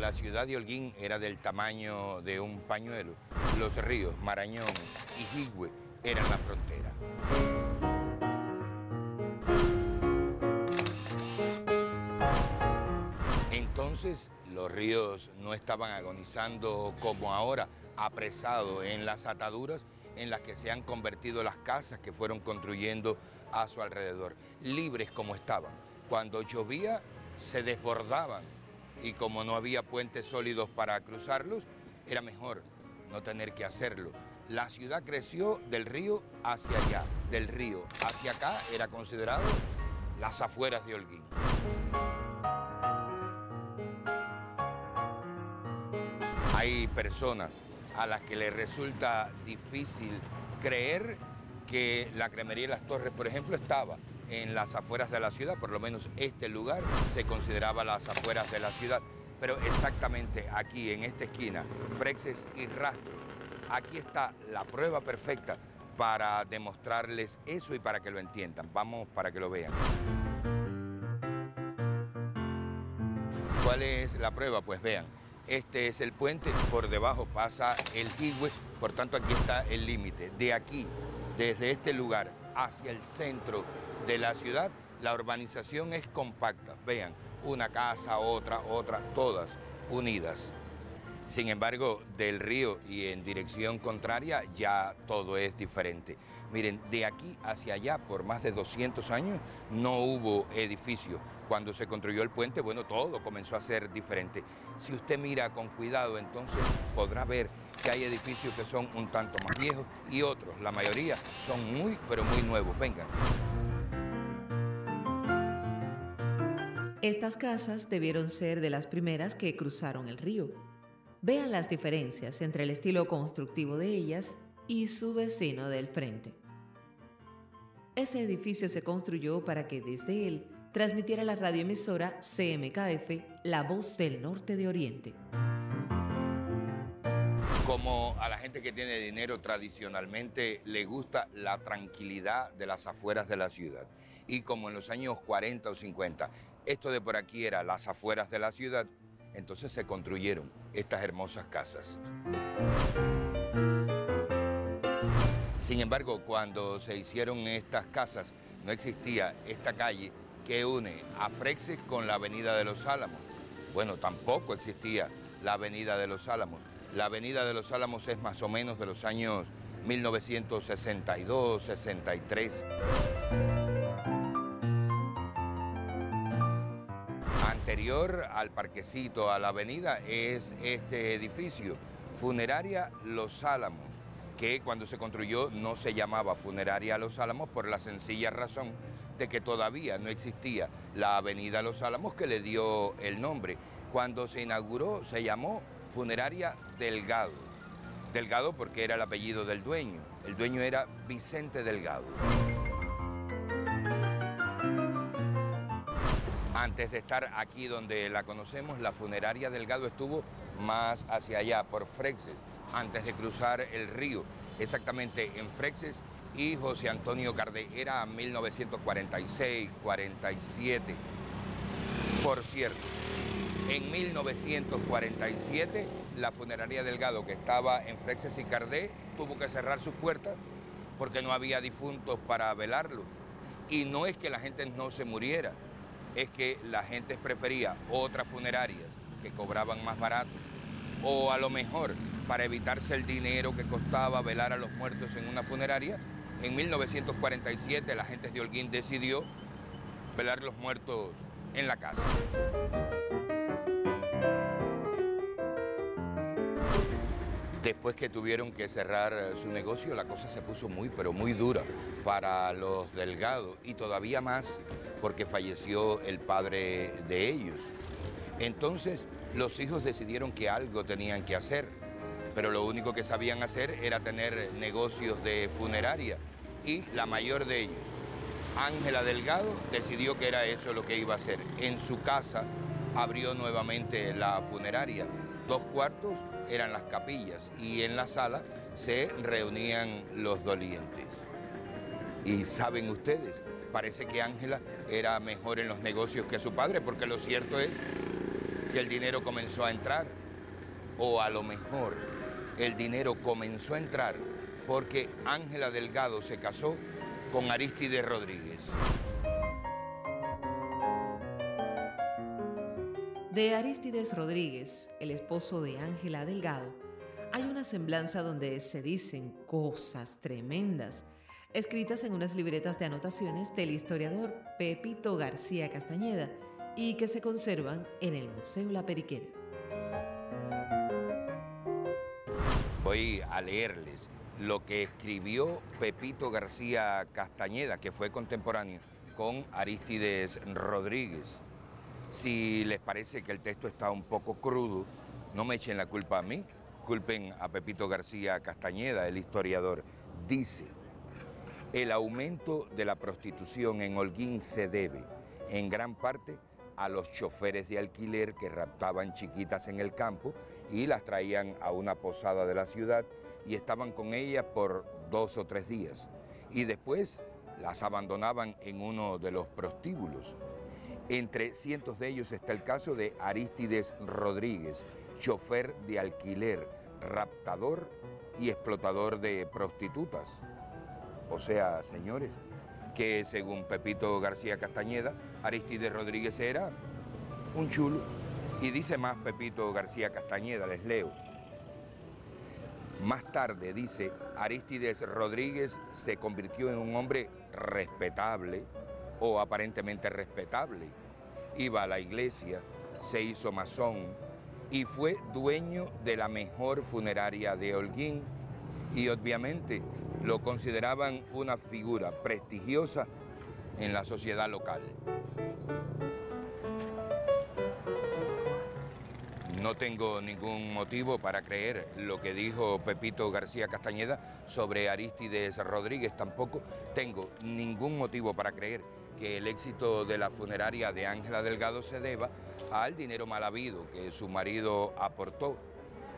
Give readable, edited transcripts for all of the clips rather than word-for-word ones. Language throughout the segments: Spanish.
la ciudad de Holguín era del tamaño de un pañuelo, los ríos Marañón y Jigüe eran la frontera. Entonces los ríos no estaban agonizando como ahora, apresados en las ataduras en las que se han convertido las casas que fueron construyendo a su alrededor, libres como estaban. Cuando llovía se desbordaban y como no había puentes sólidos para cruzarlos, era mejor no tener que hacerlo. La ciudad creció del río hacia allá, del río hacia acá era considerado las afueras de Holguín. Hay personas a las que les resulta difícil creer que la cremería Las Torres, por ejemplo, estaba en las afueras de la ciudad, por lo menos este lugar se consideraba las afueras de la ciudad, pero exactamente aquí, en esta esquina, Freixes y Rastro, aquí está la prueba perfecta para demostrarles eso y para que lo entiendan. Vamos para que lo vean. ¿Cuál es la prueba? Pues vean. Este es el puente, por debajo pasa el Jigüe, por tanto aquí está el límite. De aquí, desde este lugar hacia el centro de la ciudad, la urbanización es compacta. Vean, una casa, otra, todas unidas. Sin embargo, del río y en dirección contraria ya todo es diferente. Miren, de aquí hacia allá, por más de 200 años, no hubo edificios. Cuando se construyó el puente, bueno, todo comenzó a ser diferente. Si usted mira con cuidado, entonces podrá ver que hay edificios que son un tanto más viejos y otros, la mayoría, son muy, pero muy nuevos. Vengan. Estas casas debieron ser de las primeras que cruzaron el río. Vean las diferencias entre el estilo constructivo de ellas y su vecino del frente. Ese edificio se construyó para que desde él transmitiera la radioemisora CMKF, La Voz del Norte de Oriente. Como a la gente que tiene dinero tradicionalmente le gusta la tranquilidad de las afueras de la ciudad. Y como en los años 40 o 50, esto de por aquí era las afueras de la ciudad, entonces se construyeron estas hermosas casas. Sin embargo, cuando se hicieron estas casas, no existía esta calle que une a Freixes con la Avenida de los Álamos. Bueno, tampoco existía la Avenida de los Álamos. La Avenida de los Álamos es más o menos de los años 1962, 63. Anterior al parquecito, a la avenida, es este edificio, Funeraria Los Álamos, que cuando se construyó no se llamaba Funeraria Los Álamos por la sencilla razón de que todavía no existía la avenida Los Álamos que le dio el nombre. Cuando se inauguró se llamó Funeraria Delgado. Delgado porque era el apellido del dueño. El dueño era Vicente Delgado. Antes de estar aquí donde la conocemos, la funeraria Delgado estuvo más hacia allá, por Freixes, antes de cruzar el río, exactamente en Freixes y José Antonio Cardé. Era 1946, 47. Por cierto, en 1947, la funeraria Delgado, que estaba en Freixes y Cardé, tuvo que cerrar sus puertas porque no había difuntos para velarlo. Y no es que la gente no se muriera, es que la gente prefería otras funerarias que cobraban más barato, o a lo mejor para evitarse el dinero que costaba velar a los muertos en una funeraria. En 1947 la gente de Holguín decidió velar los muertos en la casa. Después que tuvieron que cerrar su negocio, la cosa se puso muy, pero muy dura para los Delgado y todavía más porque falleció el padre de ellos. Entonces, los hijos decidieron que algo tenían que hacer, pero lo único que sabían hacer era tener negocios de funeraria y la mayor de ellos, Ángela Delgado, decidió que era eso lo que iba a hacer. En su casa abrió nuevamente la funeraria. 2 cuartos eran las capillas y en la sala se reunían los dolientes. Y saben ustedes, parece que Ángela era mejor en los negocios que su padre, porque lo cierto es que el dinero comenzó a entrar, o a lo mejor el dinero comenzó a entrar porque Ángela Delgado se casó con Arístides Rodríguez. De Arístides Rodríguez, el esposo de Ángela Delgado, hay una semblanza donde se dicen cosas tremendas, escritas en unas libretas de anotaciones del historiador Pepito García Castañeda y que se conservan en el Museo La Periquera. Voy a leerles lo que escribió Pepito García Castañeda, que fue contemporáneo con Arístides Rodríguez. Si les parece que el texto está un poco crudo, no me echen la culpa a mí, culpen a Pepito García Castañeda, el historiador. Dice: el aumento de la prostitución en Holguín se debe, en gran parte, a los choferes de alquiler que raptaban chiquitas en el campo y las traían a una posada de la ciudad y estaban con ellas por 2 o 3 días. Y después las abandonaban en uno de los prostíbulos. Entre cientos de ellos está el caso de Arístides Rodríguez, chofer de alquiler, raptador y explotador de prostitutas. O sea, señores, que según Pepito García Castañeda, Arístides Rodríguez era un chulo. Y dice más Pepito García Castañeda, les leo. Más tarde, dice, Arístides Rodríguez se convirtió en un hombre respetable o aparentemente respetable. Iba a la iglesia, se hizo masón y fue dueño de la mejor funeraria de Holguín y obviamente lo consideraban una figura prestigiosa en la sociedad local. No tengo ningún motivo para creer lo que dijo Pepito García Castañeda sobre Arístides Rodríguez. Tampoco tengo ningún motivo para creer que el éxito de la funeraria de Ángela Delgado se deba al dinero mal habido que su marido aportó,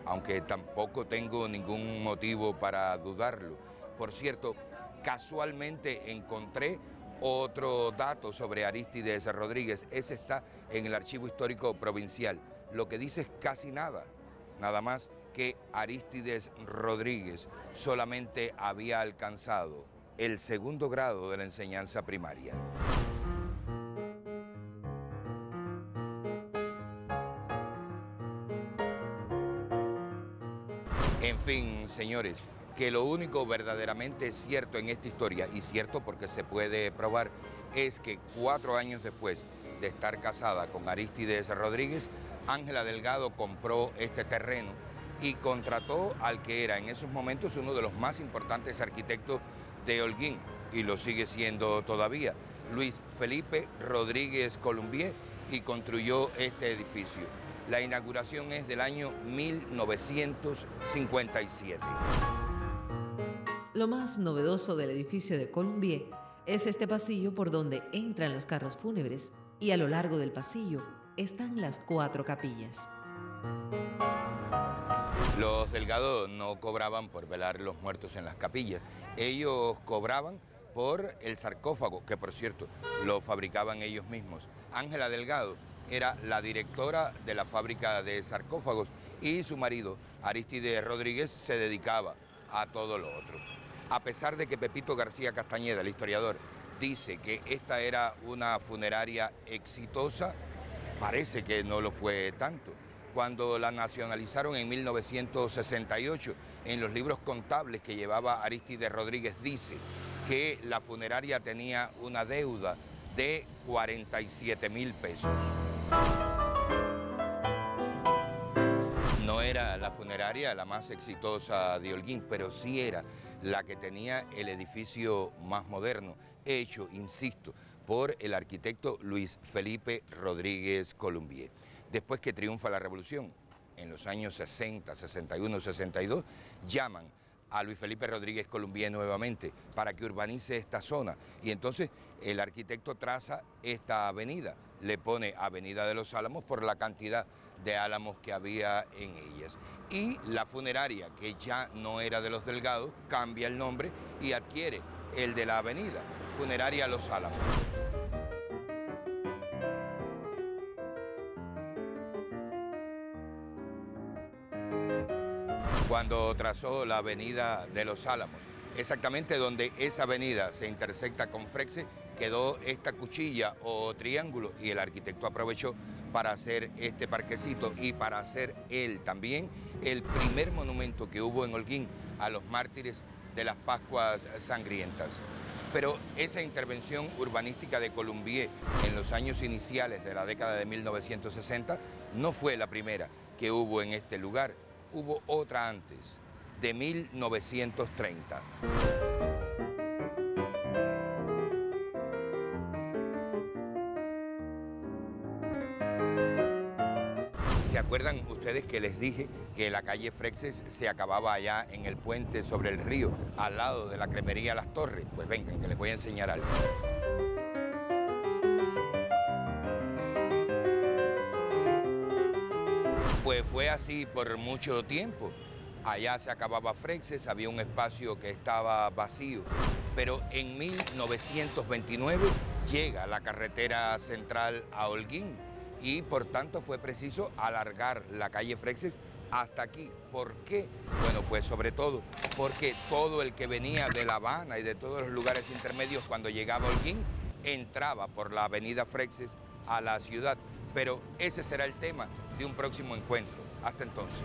aunque tampoco tengo ningún motivo para dudarlo. Por cierto, casualmente encontré otro dato sobre Arístides Rodríguez. Ese está en el Archivo Histórico Provincial. Lo que dice es casi nada, nada más que Arístides Rodríguez solamente había alcanzado el 2º grado de la enseñanza primaria. En fin, señores, que lo único verdaderamente cierto en esta historia, y cierto porque se puede probar, es que 4 años después de estar casada con Arístides Rodríguez, Ángela Delgado compró este terreno y contrató al que era en esos momentos uno de los más importantes arquitectos de Holguín, y lo sigue siendo todavía, Luis Felipe Rodríguez Columbier, y construyó este edificio. La inauguración es del año 1957. Lo más novedoso del edificio de Columbier es este pasillo por donde entran los carros fúnebres, y a lo largo del pasillo están las 4 capillas. Los Delgado no cobraban por velar los muertos en las capillas. Ellos cobraban por el sarcófago, que por cierto lo fabricaban ellos mismos. Ángela Delgado era la directora de la fábrica de sarcófagos y su marido, Arístides Rodríguez, se dedicaba a todo lo otro. A pesar de que Pepito García Castañeda, el historiador, dice que esta era una funeraria exitosa, parece que no lo fue tanto. Cuando la nacionalizaron en 1968, en los libros contables que llevaba Arístides Rodríguez dice que la funeraria tenía una deuda de 47.000 pesos. No era la funeraria la más exitosa de Holguín, pero sí era la que tenía el edificio más moderno, hecho, insisto, por el arquitecto Luis Felipe Rodríguez Columbier. Después que triunfa la revolución, en los años 60, 61, 62, llaman a Luis Felipe Rodríguez Columbier nuevamente para que urbanice esta zona. Y entonces el arquitecto traza esta avenida, le pone Avenida de los Álamos por la cantidad de álamos que había en ellas. Y la funeraria, que ya no era de los Delgado, cambia el nombre y adquiere el de la avenida, Funeraria Los Álamos. cuando trazó la avenida de los Álamos. Exactamente donde esa avenida se intersecta con Frexes, quedó esta cuchilla o triángulo y el arquitecto aprovechó para hacer este parquecito y para hacer él también el primer monumento que hubo en Holguín a los mártires de las Pascuas Sangrientas. Pero esa intervención urbanística de Colombier en los años iniciales de la década de 1960 no fue la primera que hubo en este lugar, hubo otra antes, de 1930. ¿Se acuerdan ustedes que les dije que la calle Frexes se acababa allá en el puente sobre el río, al lado de la cremería Las Torres? Pues vengan, que les voy a enseñar algo. Pues fue así por mucho tiempo. Allá se acababa Frexes, había un espacio que estaba vacío, pero en 1929 llega la carretera central a Holguín y por tanto fue preciso alargar la calle Frexes hasta aquí. ¿Por qué? Bueno, pues sobre todo porque todo el que venía de La Habana y de todos los lugares intermedios cuando llegaba a Holguín entraba por la avenida Frexes a la ciudad. Pero ese será el tema de un próximo encuentro. Hasta entonces.